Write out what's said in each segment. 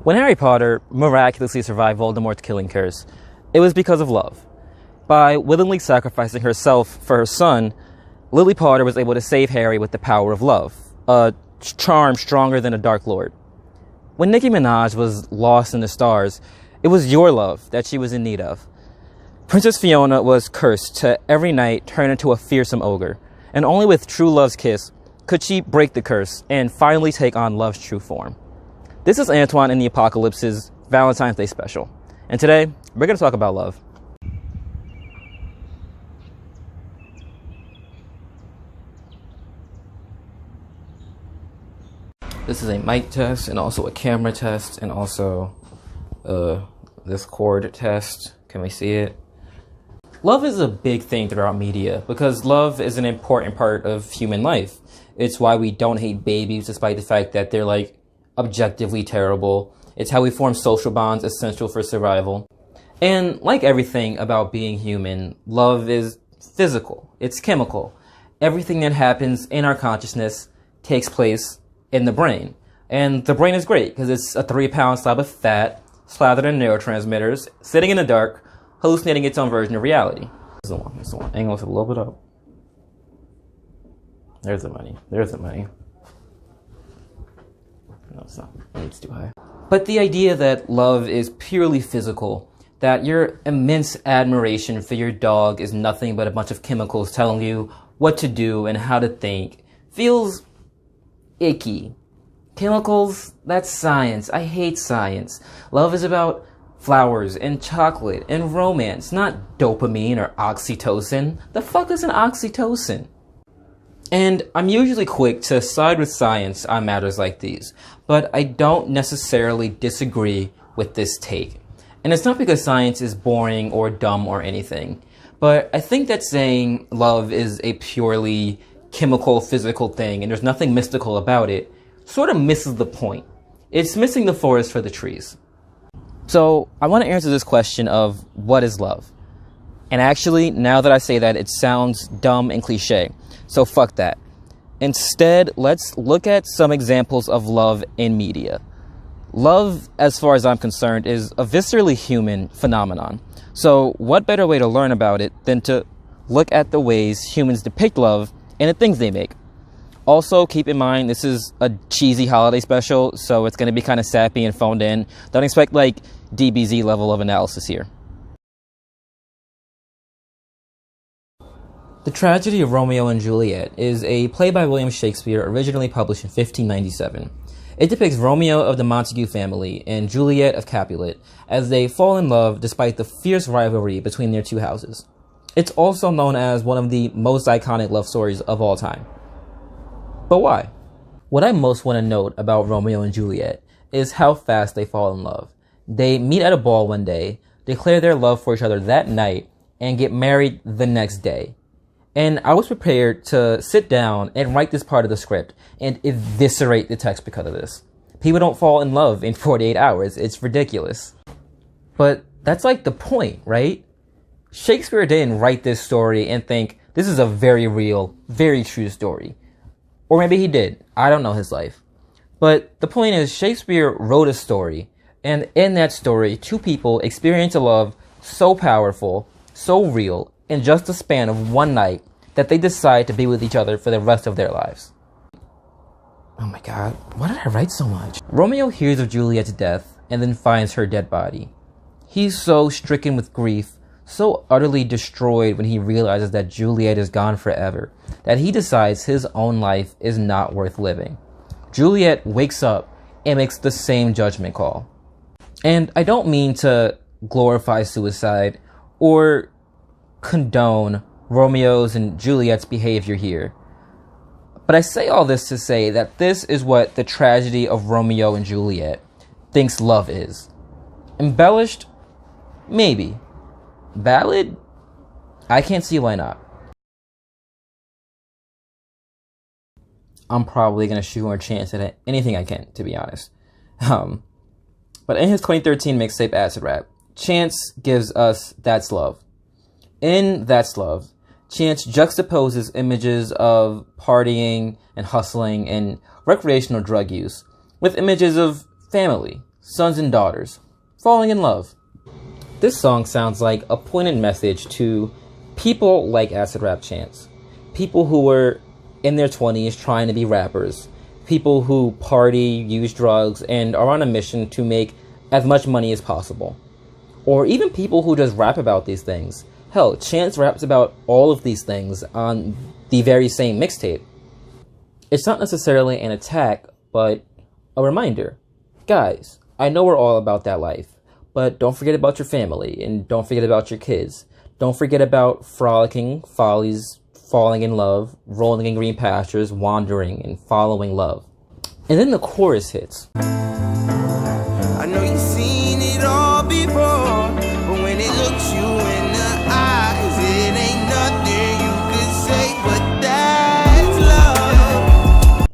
When Harry Potter miraculously survived Voldemort's killing curse, it was because of love. By willingly sacrificing herself for her son, Lily Potter was able to save Harry with the power of love, a charm stronger than a Dark Lord. When Nicki Minaj was lost in the stars, it was your love that she was in need of. Princess Fiona was cursed to every night turn into a fearsome ogre, and only with true love's kiss could she break the curse and finally take on love's true form. This is Antoine in the Apocalypse's Valentine's Day special, and today we're going to talk about love. This is a mic test and also a camera test and also this cord test. Can we see it? Love is a big thing throughout media because love is an important part of human life. It's why we don't hate babies despite the fact that they're like objectively terrible. It's how we form social bonds essential for survival. And like everything about being human, love is physical. It's chemical. Everything that happens in our consciousness takes place in the brain. And the brain is great because it's a 3-pound slab of fat slathered in neurotransmitters, sitting in the dark, hallucinating its own version of reality. This is the one. Angle a little bit up. There's the money. There's the money. No, it's not. It's too high. But the idea that love is purely physical, that your immense admiration for your dog is nothing but a bunch of chemicals telling you what to do and how to think, feels icky. Chemicals, that's science. I hate science. Love is about flowers and chocolate and romance, not dopamine or oxytocin. The fuck is an oxytocin? And I'm usually quick to side with science on matters like these, but I don't necessarily disagree with this take. And it's not because science is boring or dumb or anything, but I think that saying love is a purely chemical, physical thing and there's nothing mystical about it sort of misses the point. It's missing the forest for the trees. So I want to answer this question of what is love? And actually, now that I say that, it sounds dumb and cliche. So fuck that. Instead, let's look at some examples of love in media. Love, as far as I'm concerned, is a viscerally human phenomenon. So what better way to learn about it than to look at the ways humans depict love and the things they make. Also, keep in mind, this is a cheesy holiday special, so it's going to be kind of sappy and phoned in. Don't expect, like, DBZ level of analysis here. The Tragedy of Romeo and Juliet is a play by William Shakespeare originally published in 1597. It depicts Romeo of the Montague family and Juliet of Capulet as they fall in love despite the fierce rivalry between their two houses. It's also known as one of the most iconic love stories of all time. But why? What I most want to note about Romeo and Juliet is how fast they fall in love. They meet at a ball one day, declare their love for each other that night, and get married the next day. And I was prepared to sit down and write this part of the script and eviscerate the text because of this. People don't fall in love in 48 hours. It's ridiculous. But that's like the point, right? Shakespeare didn't write this story and think, this is a very real, very true story. Or maybe he did. I don't know his life. But the point is, Shakespeare wrote a story, and in that story, two people experience a love so powerful, so real, in just a span of one night, that they decide to be with each other for the rest of their lives. Oh my god, why did I write so much? Romeo hears of Juliet's death and then finds her dead body. He's so stricken with grief, so utterly destroyed when he realizes that Juliet is gone forever, that he decides his own life is not worth living. Juliet wakes up and makes the same judgment call. And I don't mean to glorify suicide or condone Romeo's and Juliet's behavior here. But I say all this to say that this is what the tragedy of Romeo and Juliet thinks love is. Embellished? Maybe. Valid? I can't see why not. I'm probably going to shoehorn Chance at anything I can, to be honest. But in his 2013 mixtape Acid Rap, Chance gives us That's Love. In That's Love, Chance juxtaposes images of partying and hustling and recreational drug use with images of family, sons and daughters, falling in love. This song sounds like a pointed message to people like Acid Rap Chance. People who were in their 20s trying to be rappers. People who party, use drugs, and are on a mission to make as much money as possible. Or even people who just rap about these things. Hell, Chance raps about all of these things on the very same mixtape. It's not necessarily an attack, but a reminder. Guys, I know we're all about that life, but don't forget about your family, and don't forget about your kids. Don't forget about frolicking, follies, falling in love, rolling in green pastures, wandering, and following love. And then the chorus hits. I know you've seen it all before, but when it looks you in the eyes, it ain't nothing you could say, but that's love.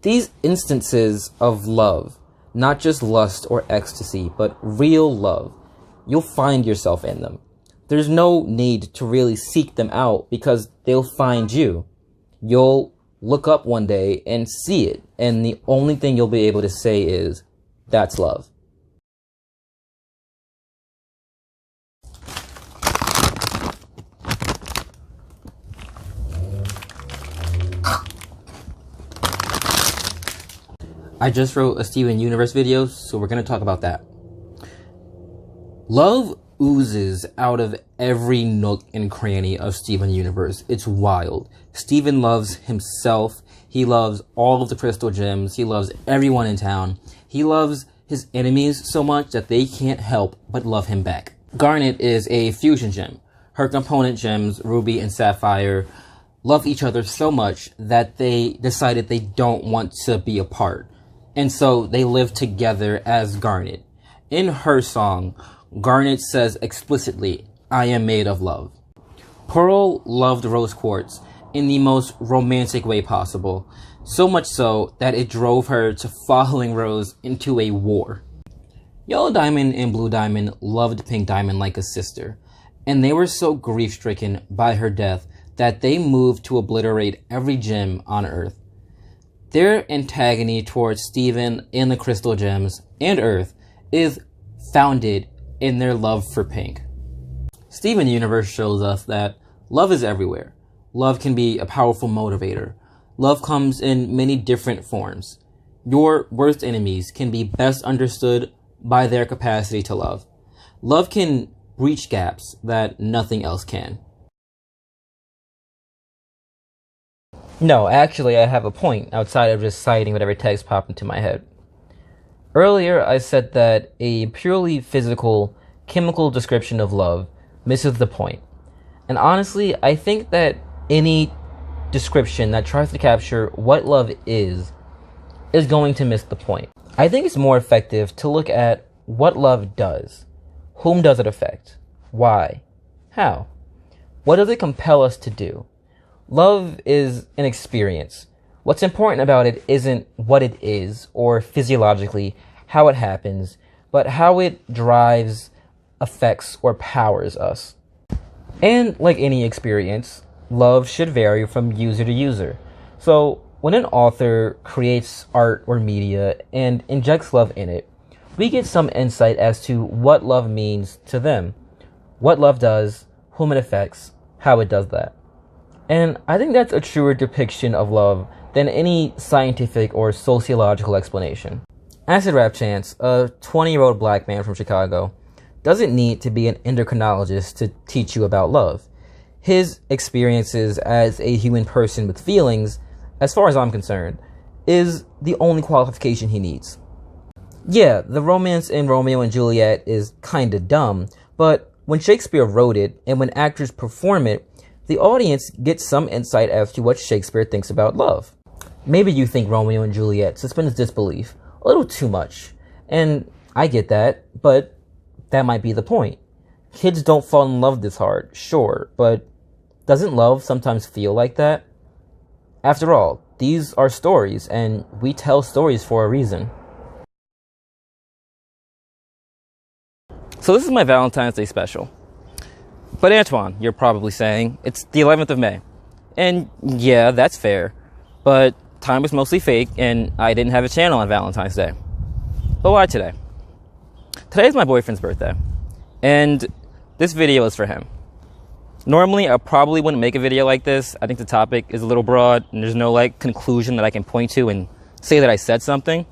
These instances of love, not just lust or ecstasy, but real love, you'll find yourself in them. There's no need to really seek them out because they'll find you. You'll look up one day and see it, and the only thing you'll be able to say is, that's love. I just wrote a Steven Universe video, so we're going to talk about that. Love oozes out of every nook and cranny of Steven Universe. It's wild. Steven loves himself. He loves all of the crystal gems. He loves everyone in town. He loves his enemies so much that they can't help but love him back. Garnet is a fusion gem. Her component gems, Ruby and Sapphire, love each other so much that they decided they don't want to be apart. And so they live together as Garnet. In her song, Garnet says explicitly, I am made of love. Pearl loved Rose Quartz in the most romantic way possible, so much so that it drove her to following Rose into a war. Yellow Diamond and Blue Diamond loved Pink Diamond like a sister, and they were so grief-stricken by her death that they moved to obliterate every gem on Earth. Their antagony towards Steven and the Crystal Gems and Earth is founded in their love for Pink. Steven Universe shows us that love is everywhere. Love can be a powerful motivator. Love comes in many different forms. Your worst enemies can be best understood by their capacity to love. Love can breach gaps that nothing else can. No, actually, I have a point outside of just citing whatever text popped into my head. Earlier, I said that a purely physical, chemical description of love misses the point. And honestly, I think that any description that tries to capture what love is going to miss the point. I think it's more effective to look at what love does. Whom does it affect? Why? How? What does it compel us to do? Love is an experience. What's important about it isn't what it is, or physiologically how it happens, but how it drives, affects, or powers us. And like any experience, love should vary from user to user. So when an author creates art or media and injects love in it, we get some insight as to what love means to them, what love does, whom it affects, how it does that. And I think that's a truer depiction of love than any scientific or sociological explanation. Acid Rap Chance, a 20-year-old black man from Chicago, doesn't need to be an endocrinologist to teach you about love. His experiences as a human person with feelings, as far as I'm concerned, is the only qualification he needs. Yeah, the romance in Romeo and Juliet is kinda dumb, but when Shakespeare wrote it, and when actors perform it, the audience gets some insight as to what Shakespeare thinks about love. Maybe you think Romeo and Juliet suspends disbelief a little too much, and I get that, but that might be the point. Kids don't fall in love this hard, sure, but doesn't love sometimes feel like that? After all, these are stories, and we tell stories for a reason. So this is my Valentine's Day special. But Antoine, you're probably saying, it's the 11th of May. And yeah, that's fair. But time was mostly fake, and I didn't have a channel on Valentine's Day. But why today? Today is my boyfriend's birthday, and this video is for him. Normally, I probably wouldn't make a video like this. I think the topic is a little broad, and there's no conclusion that I can point to and say that I said something.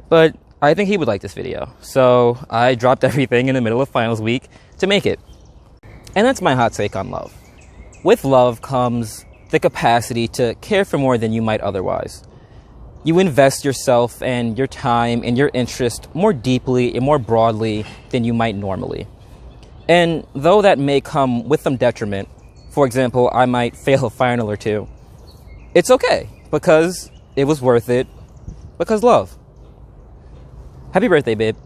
But I think he would like this video, so I dropped everything in the middle of finals week to make it. And that's my hot take on love. With love comes the capacity to care for more than you might otherwise. You invest yourself and your time and your interest more deeply and more broadly than you might normally. And though that may come with some detriment, for example, I might fail a final or two, it's okay because it was worth it, because love. Happy birthday, babe.